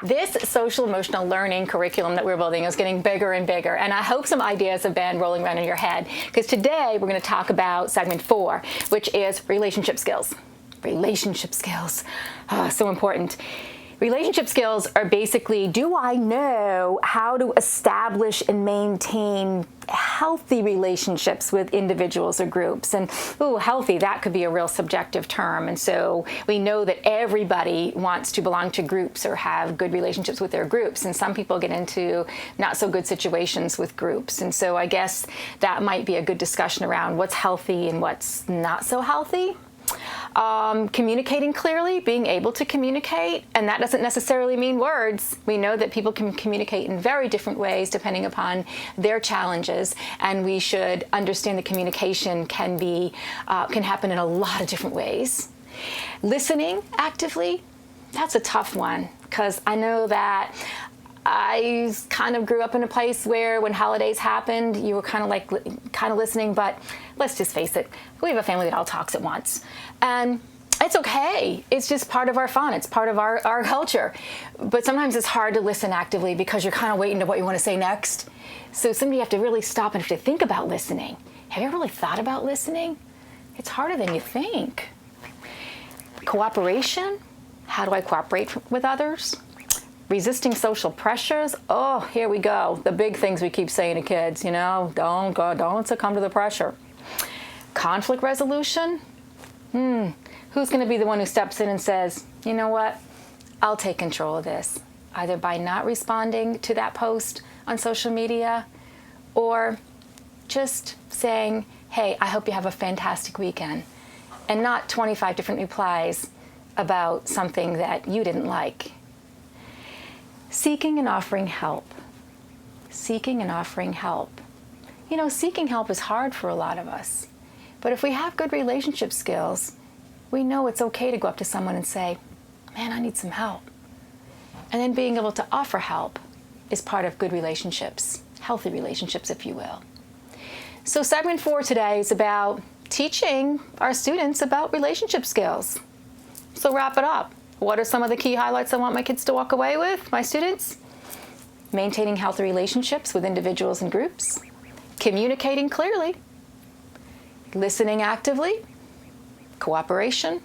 This social emotional learning curriculum that we're building is getting bigger and bigger, and I hope some ideas have been rolling around in your head, because today we're going to talk about segment 4, which is relationship skills. Relationship skills, so important. Relationship skills are basically, do I know how to establish and maintain healthy relationships with individuals or groups? And healthy, that could be a real subjective term. And so we know that everybody wants to belong to groups or have good relationships with their groups. And some people get into not so good situations with groups. And so I guess that might be a good discussion around what's healthy and what's not so healthy. Communicating clearly, being able to communicate, and that doesn't necessarily mean words. We know that people can communicate in very different ways depending upon their challenges, and we should understand that communication can happen in a lot of different ways. Listening actively, that's a tough one, because I know that I kind of grew up in a place where when holidays happened, you were kind of listening, but let's just face it, we have a family that all talks at once. And it's okay. It's just part of our fun. It's part of our culture. But sometimes it's hard to listen actively because you're kind of waiting to what you want to say next. So sometimes you have to really stop and have to think about listening. Have you ever really thought about listening? It's harder than you think. Cooperation. How do I cooperate with others? Resisting social pressures. Oh, here we go. The big things we keep saying to kids, don't succumb to the pressure. Conflict resolution. Who's going to be the one who steps in and says, you know what, I'll take control of this, either by not responding to that post on social media or just saying, hey, I hope you have a fantastic weekend, and not 25 different replies about something that you didn't like. Seeking and offering help. Seeking and offering help. Seeking help is hard for a lot of us. But if we have good relationship skills, we know it's okay to go up to someone and say, man, I need some help. And then being able to offer help is part of good relationships, healthy relationships, if you will. So segment 4 today is about teaching our students about relationship skills. So wrap it up. What are some of the key highlights I want my kids to walk away with, my students? Maintaining healthy relationships with individuals and groups. Communicating clearly. Listening actively. Cooperation.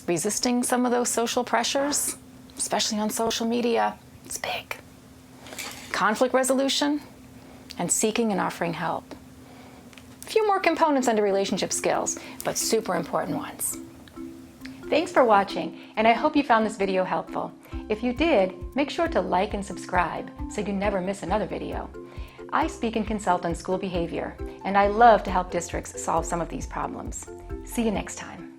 Resisting some of those social pressures, especially on social media. It's big. Conflict resolution. And seeking and offering help. A few more components under relationship skills, but super important ones. Thanks for watching, and I hope you found this video helpful. If you did, make sure to like and subscribe so you never miss another video. I speak and consult on school behavior, and I love to help districts solve some of these problems. See you next time.